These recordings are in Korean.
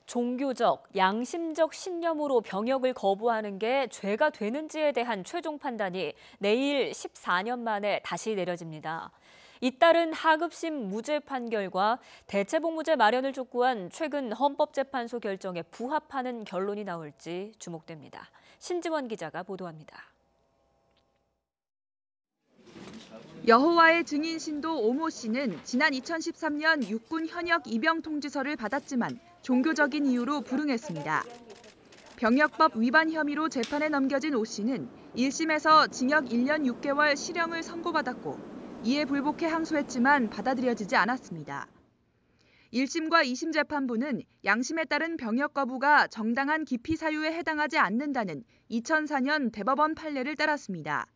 종교적, 양심적 신념으로 병역을 거부하는 게 죄가 되는지에 대한 최종 판단이 내일 14년 만에 다시 내려집니다. 잇따른 하급심 무죄 판결과 대체복무제 마련을 촉구한 최근 헌법재판소 결정에 부합하는 결론이 나올지 주목됩니다. 신지원 기자가 보도합니다. 여호와의 증인 신도 오모 씨는 지난 2013년 육군 현역 입영 통지서를 받았지만 종교적인 이유로 불응했습니다. 병역법 위반 혐의로 재판에 넘겨진 오 씨는 1심에서 징역 1년 6개월 실형을 선고받았고 이에 불복해 항소했지만 받아들여지지 않았습니다. 1심과 2심 재판부는 양심에 따른 병역 거부가 정당한 기피 사유에 해당하지 않는다는 2004년 대법원 판례를 따랐습니다.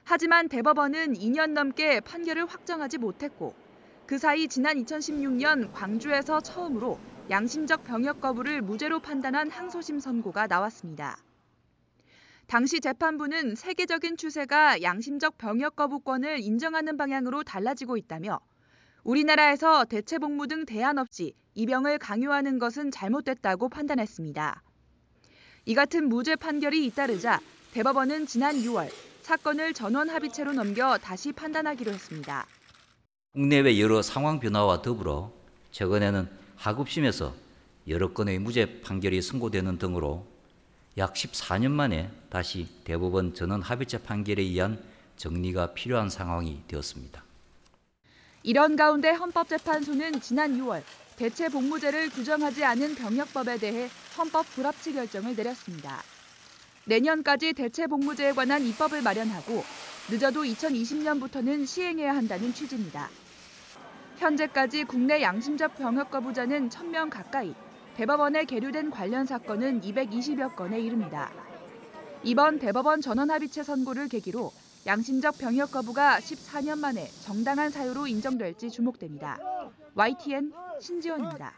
하지만 대법원은 2년 넘게 판결을 확정하지 못했고 그 사이 지난 2016년 광주에서 처음으로 양심적 병역 거부를 무죄로 판단한 항소심 선고가 나왔습니다. 당시 재판부는 세계적인 추세가 양심적 병역 거부권을 인정하는 방향으로 달라지고 있다며 우리나라에서 대체복무 등 대안 없이 입영을 강요하는 것은 잘못됐다고 판단했습니다. 이 같은 무죄 판결이 잇따르자 대법원은 지난 6월 사건을 전원 합의체로 넘겨 다시 판단하기로 했습니다. 국내외 여러 상황 변화와 더불어 최근에는 하급심에서 여러 건의 무죄 판결이 선고되는 등으로 약 14년 만에 다시 대법원 전원 합의체 판결에 의한 정리가 필요한 상황이 되었습니다. 이런 가운데 헌법재판소는 지난 6월 대체복무제를 규정하지 않은 병역법에 대해 헌법 불합치 결정을 내렸습니다. 내년까지 대체복무제에 관한 입법을 마련하고 늦어도 2020년부터는 시행해야 한다는 취지입니다. 현재까지 국내 양심적 병역 거부자는 1,000명 가까이, 대법원에 계류된 관련 사건은 220여 건에 이릅니다. 이번 대법원 전원합의체 선고를 계기로 양심적 병역 거부가 14년 만에 정당한 사유로 인정될지 주목됩니다. YTN 신지원입니다.